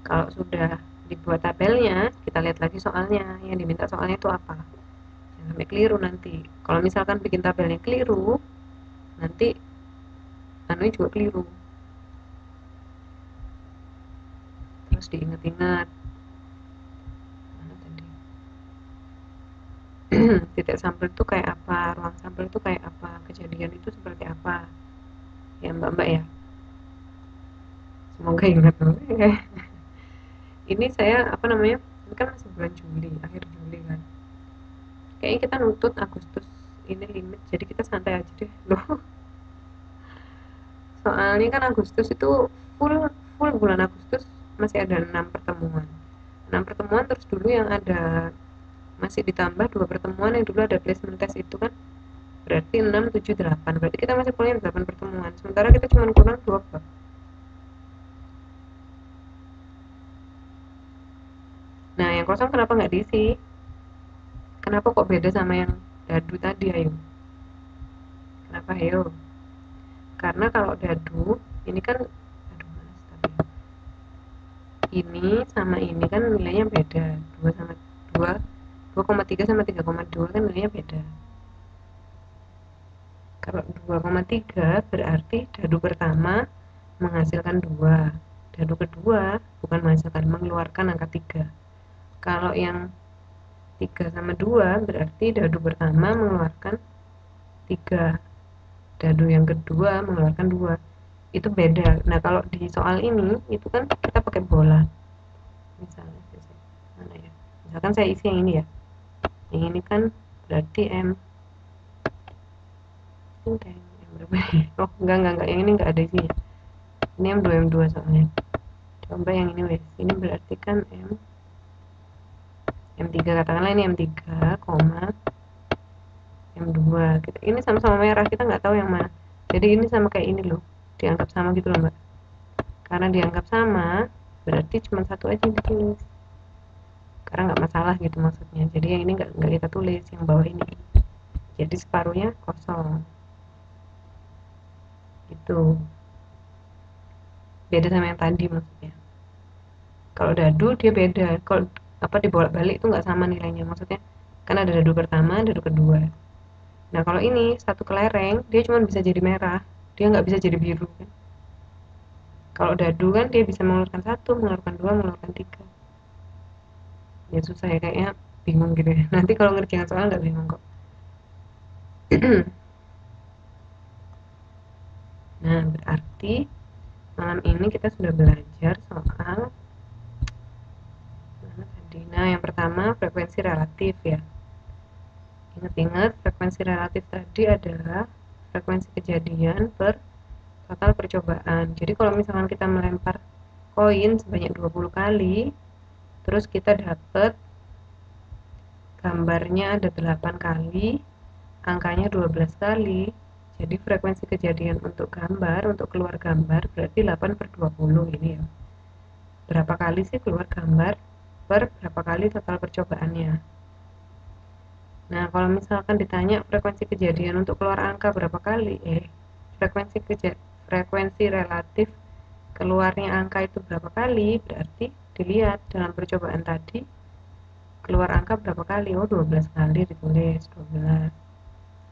kalau sudah dibuat tabelnya, kita lihat lagi soalnya. Yang diminta soalnya itu apa. Jangan sampai keliru nanti. Kalau misalkan bikin tabelnya keliru, nanti anunya juga keliru. Terus diingat-ingat. Mana tadi? Titik sampel itu kayak apa, ruang sampel itu kayak apa, kejadian itu seperti apa. Ya Mbak ya. Semoga ingat. Ini saya ini kan masih bulan Juli, akhir Juli kan. Kayaknya kita nuntut Agustus ini limit, jadi kita santai aja deh loh. Soalnya kan Agustus itu full full bulan Agustus masih ada 6 pertemuan. 6 pertemuan terus dulu yang ada masih ditambah 2 pertemuan yang dulu ada placement test itu kan, berarti 6, 7, 8. Berarti kita masih punya 8 pertemuan. Sementara kita cuma kurang 2 bab. Nah, yang kosong kenapa nggak diisi? Kenapa kok beda sama yang dadu tadi, ayo? Kenapa, ayo? Karena kalau dadu ini kan ini sama ini kan nilainya beda, 2 sama 2, 2,3 sama 3,2 kan nilainya beda. Kalau 2,3 berarti dadu pertama menghasilkan 2, dadu kedua bukan menghasilkan, mengeluarkan angka 3. Kalau yang 3 sama 2 berarti dadu pertama mengeluarkan 3, dadu yang kedua mengeluarkan 2. Itu beda. Nah, kalau di soal ini itu kan kita pakai bola. Misalnya mana ya? Misalkan saya isi yang ini ya. Yang ini kan berarti M berapa ya? Oh, enggak. Yang ini enggak ada isinya. Ini M2 soalnya. Coba yang ini wes. Ini berarti kan M3 katakanlah ini M3, M2. Ini sama-sama merah, kita nggak tahu yang mana. Jadi ini sama kayak ini loh. Dianggap sama gitu loh, Mbak. Karena dianggap sama, berarti cuma satu aja yang ditulis. Karena nggak masalah gitu maksudnya. Jadi yang ini nggak kita tulis, yang bawah ini. Jadi separuhnya kosong. Itu. Beda sama yang tadi maksudnya. Kalau dadu dia beda. Kalau apa dibolak-balik itu nggak sama nilainya, maksudnya kan ada dadu pertama, dadu kedua. Nah, kalau ini satu kelereng dia cuma bisa jadi merah, dia nggak bisa jadi biru kan. Kalau dadu kan dia bisa mengeluarkan satu, mengeluarkan dua, mengeluarkan tiga. Ya susah ya, kayaknya bingung gitu ya. Nanti kalau ngerjain soal nggak bingung kok. Nah, berarti malam ini kita sudah belajar soal mana tadi. Nah, yang pertama frekuensi relatif ya. Ingat-ingat frekuensi relatif tadi adalah frekuensi kejadian per total percobaan. Jadi kalau misalkan kita melempar koin sebanyak 20 kali, terus kita dapat gambarnya ada 8 kali, angkanya 12 kali, jadi frekuensi kejadian untuk gambar, untuk keluar gambar berarti 8 per 20 ini ya. Berapa kali sih keluar gambar per berapa kali total percobaannya. Nah, kalau misalkan ditanya frekuensi kejadian untuk keluar angka berapa kali, frekuensi relatif keluarnya angka itu berapa kali, berarti dilihat dalam percobaan tadi keluar angka berapa kali. Oh, 12 kali ditulis 12.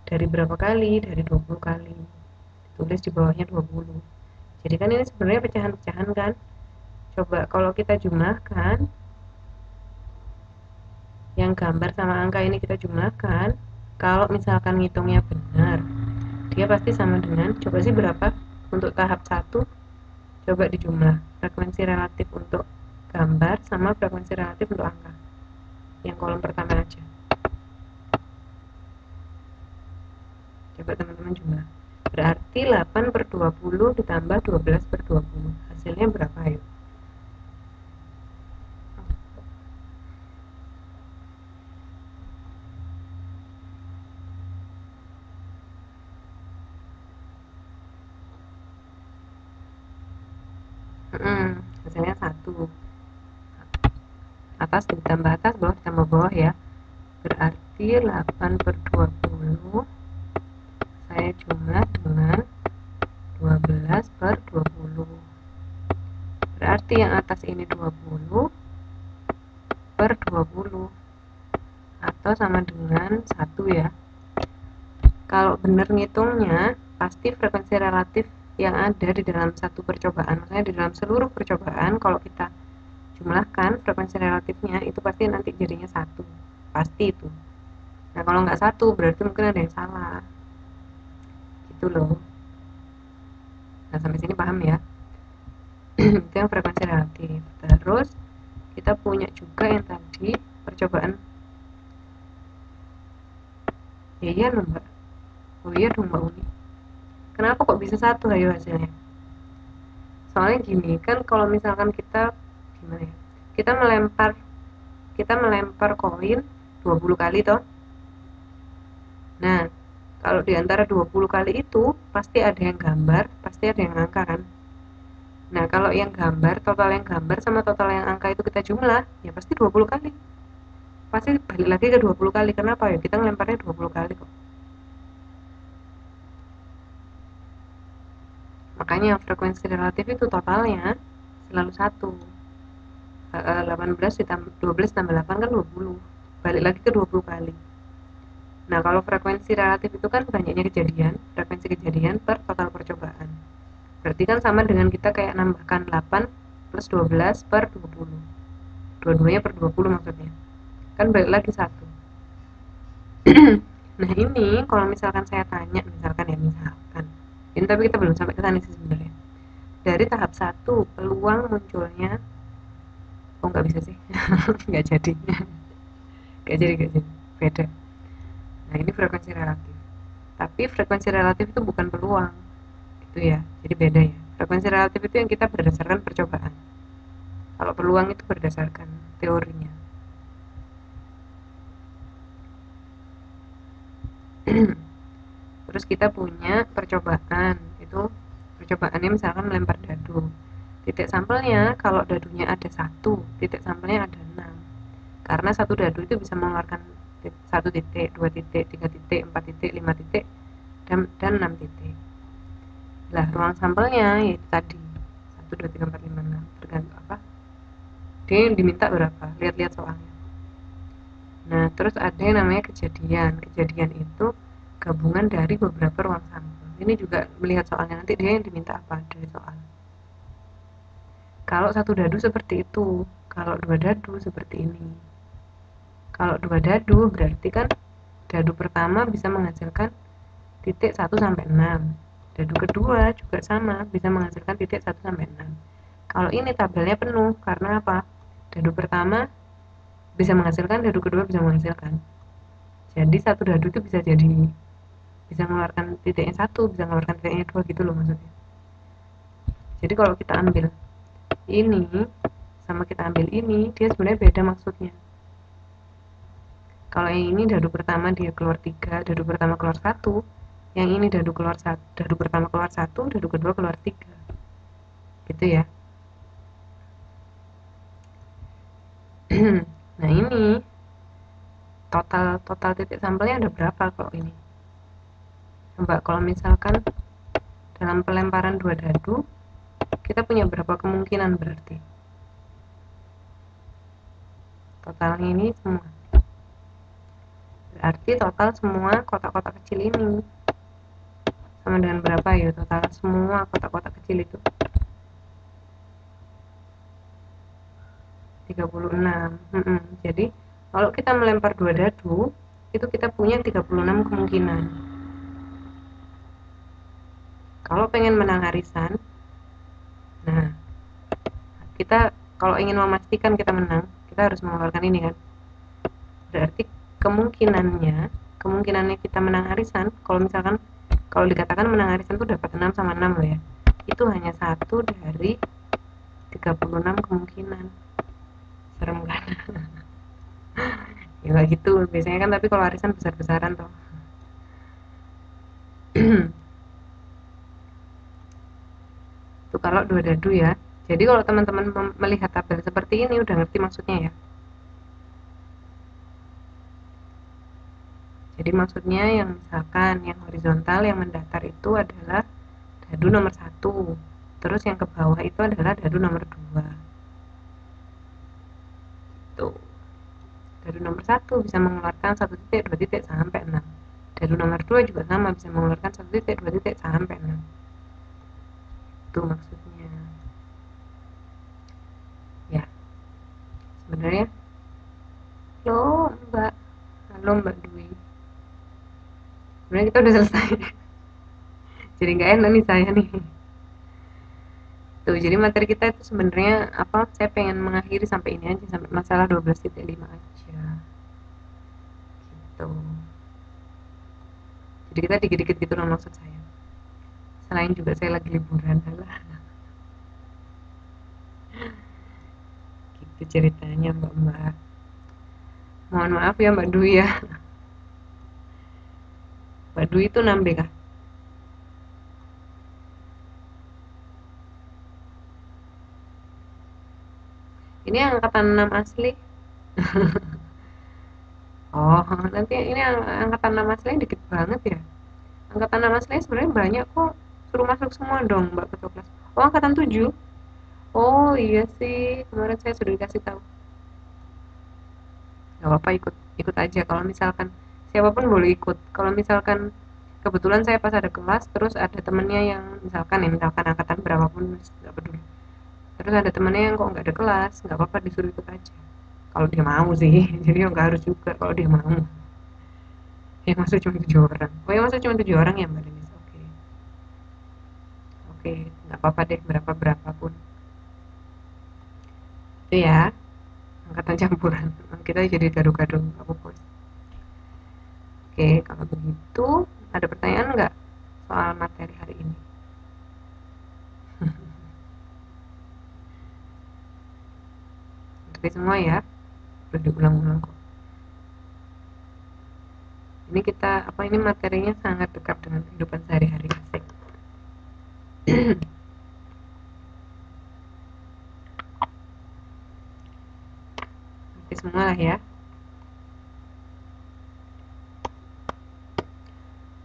Dari berapa kali? Dari 20 kali. Ditulis di bawahnya 20. Jadi kan ini sebenarnya pecahan-pecahan kan. Coba kalau kita jumlahkan, yang gambar sama angka ini kita jumlahkan, kalau misalkan ngitungnya benar, dia pasti sama dengan, coba sih berapa untuk tahap 1, coba dijumlah frekuensi relatif untuk gambar sama frekuensi relatif untuk angka. Yang kolom pertama aja. Coba teman-teman jumlah. Berarti 8 per 20 ditambah 12 per 20. Hasilnya berapa yuk? hasilnya 1. Atas ditambah atas, bawah ditambah bawah ya. Berarti 8/20 saya jumlah dengan 12/20. Berarti yang atas ini 20/20 atau sama dengan 1 ya. Kalau benar ngitungnya, pasti frekuensi relatif yang ada di dalam satu percobaan, maksudnya di dalam seluruh percobaan, kalau kita jumlahkan frekuensi relatifnya itu pasti nanti jadinya 1, pasti itu. Nah kalau nggak 1 berarti mungkin ada yang salah gitu loh. Nah sampai sini paham ya. Itu yang frekuensi relatif. Terus kita punya juga yang tadi percobaan. Iya loh mbak. Oh iya dong mbak Uni, kenapa kok bisa 1 ayo hasilnya? Soalnya gini kan, kalau misalkan kita gimana ya, kita melempar koin 20 kali toh. Nah kalau diantara 20 kali itu pasti ada yang gambar, pasti ada yang angka kan. Nah kalau yang gambar, total yang gambar sama total yang angka itu kita jumlah, ya pasti 20 kali, pasti balik lagi ke 20 kali. Kenapa ya, kita ngelemparnya 20 kali kok. Makanya frekuensi relatif itu totalnya selalu 1. 18 ditambah 12 tambah 8 kan 20, balik lagi ke 20 kali. Nah kalau frekuensi relatif itu kan banyaknya kejadian, frekuensi kejadian per total percobaan, berarti kan sama dengan kita kayak nambahkan 8 plus 12 per 20, dua-duanya per 20 maksudnya, kan balik lagi 1. Nah ini kalau misalkan saya tanya, misalkan ini, tapi kita belum sampai ke sana sih sebenarnya. Dari tahap 1 peluang munculnya, oh nggak bisa sih, nggak jadi, beda. Nah ini frekuensi relatif, tapi frekuensi relatif itu bukan peluang gitu ya, jadi beda ya. Frekuensi relatif itu yang kita berdasarkan percobaan, kalau peluang itu berdasarkan teorinya. Terus kita punya percobaan, itu percobaannya misalkan melempar dadu. Titik sampelnya, kalau dadunya ada 1, titik sampelnya ada 6. Karena satu dadu itu bisa mengeluarkan 1 titik, 2 titik, 3 titik, 4 titik, 5 titik, dan 6 titik. Lah ruang sampelnya yaitu tadi 1, 2, 3, 4, 5, 6, tergantung apa dia yang diminta berapa, lihat-lihat soalnya. Nah terus ada yang namanya kejadian. Kejadian itu gabungan dari beberapa ruang sampel. Ini juga melihat soalnya, nanti dia yang diminta apa dari soal. Kalau satu dadu seperti itu, kalau dua dadu seperti ini. Kalau dua dadu berarti kan dadu pertama bisa menghasilkan titik 1 sampai 6. Dadu kedua juga sama, bisa menghasilkan titik 1 sampai 6. Kalau ini tabelnya penuh, karena apa? Dadu pertama bisa menghasilkan, dadu kedua bisa menghasilkan. Jadi satu dadu itu bisa mengeluarkan titiknya 1, bisa mengeluarkan titiknya 2 gitu loh maksudnya. Jadi kalau kita ambil ini sama kita ambil ini, dia sebenarnya beda maksudnya. Kalau yang ini dadu pertama dia keluar 3, dadu pertama keluar 1. Yang ini dadu pertama keluar 1, dadu kedua keluar 3. Gitu ya. Nah ini total titik sampelnya ada berapa kalau ini? Coba kalau misalkan dalam pelemparan 2 dadu kita punya berapa kemungkinan, berarti totalnya ini semua, berarti total semua kotak-kotak kecil ini sama dengan berapa ya? Total semua kotak-kotak kecil itu 36. Jadi kalau kita melempar 2 dadu itu kita punya 36 kemungkinan. Kalau pengen menang arisan, nah kita kalau ingin memastikan kita menang, kita harus mengeluarkan ini kan. Berarti kemungkinannya kita menang arisan, kalau misalkan kalau dikatakan menang arisan itu dapat 6 sama 6 loh ya, itu hanya 1 dari 36 kemungkinan. Serem kan? Ya gak gitu biasanya kan, tapi kalau arisan besar-besaran toh. Itu kalau 2 dadu ya. Jadi kalau teman-teman melihat tabel seperti ini udah ngerti maksudnya ya. Jadi maksudnya yang misalkan yang horizontal yang mendatar itu adalah dadu nomor 1. Terus yang ke bawah itu adalah dadu nomor 2. Tuh. Dadu nomor 1 bisa mengeluarkan 1 titik, 2 titik sampai 6. Dadu nomor 2 juga sama bisa mengeluarkan 1 titik, 2 titik sampai 6. Itu maksudnya. Ya, sebenarnya halo Mbak. Halo Mbak Dwi. Sebenarnya kita udah selesai. Jadi nggak enak nih saya nih. Tuh, jadi materi kita itu sebenarnya apa? Saya pengen mengakhiri sampai ini aja, sampai masalah 12.5 aja. Gitu. Jadi kita dikit-dikit gitu loh maksud saya. Selain juga saya lagi liburan lah. Gitu ceritanya Mbak-mbak. Mohon maaf ya Mbak Dwi ya. Mbak Dwi itu nambah kah? Ini angkatan 6 asli. Oh, nanti ini angkatan 6 asli dikit banget ya. Angkatan 6 asli sebenarnya banyak kok. Suruh masuk semua dong Mbak ketua kelas. Oh, angkatan 7. Oh iya sih, kemarin saya sudah dikasih tahu. Gak apa-apa, ikut ikut aja. Kalau misalkan siapapun boleh ikut. Kalau misalkan kebetulan saya pas ada kelas, terus ada temennya yang misalkan ya misalkan angkatan berapapun nggak peduli. Terus ada temennya yang kok nggak ada kelas, nggak apa-apa disuruh ikut aja. Kalau dia mau sih, jadi nggak harus juga kalau dia mau. Yang masuk cuma 7 orang. Oh yang masuk cuma 7 orang ya Mbak Denis. Oke, oke, nggak apa-apa deh berapa berapapun. Itu ya, angkatan campuran. Kita jadi gaduh-gaduh apa pun. Oke, kalau begitu ada pertanyaan nggak soal materi hari ini? Ngerti semua ya? Udah diulang-ulang kok. Ini kita apa ini materinya sangat dekat dengan kehidupan sehari-hari asik. Ngerti semua lah ya.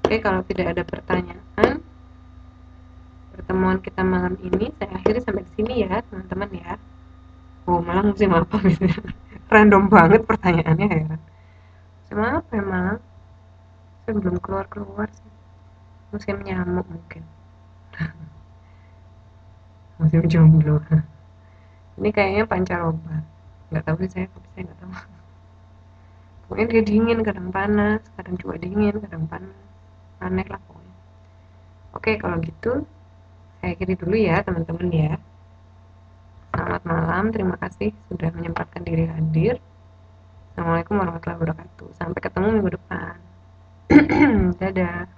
Oke, kalau tidak ada pertanyaan, pertemuan kita malam ini saya akhiri sampai di sini ya, teman-teman ya. Oh, malah musim apa gitu. Random banget pertanyaannya ya. Musim apa ya malam? Saya belum keluar-keluar sih. Musim nyamuk mungkin. Musim jomblo. Ini kayaknya pancaroba. Nggak tahu sih saya, tapi saya nggak tahu. Pokoknya dia dingin, kadang panas, kadang juga dingin, kadang panas. Aneh lah pokoknya. Oke, kalau gitu saya akhiri dulu ya teman-teman ya. Selamat malam, terima kasih sudah menyempatkan diri hadir. Assalamualaikum warahmatullahi wabarakatuh. Sampai ketemu minggu depan. Dadah.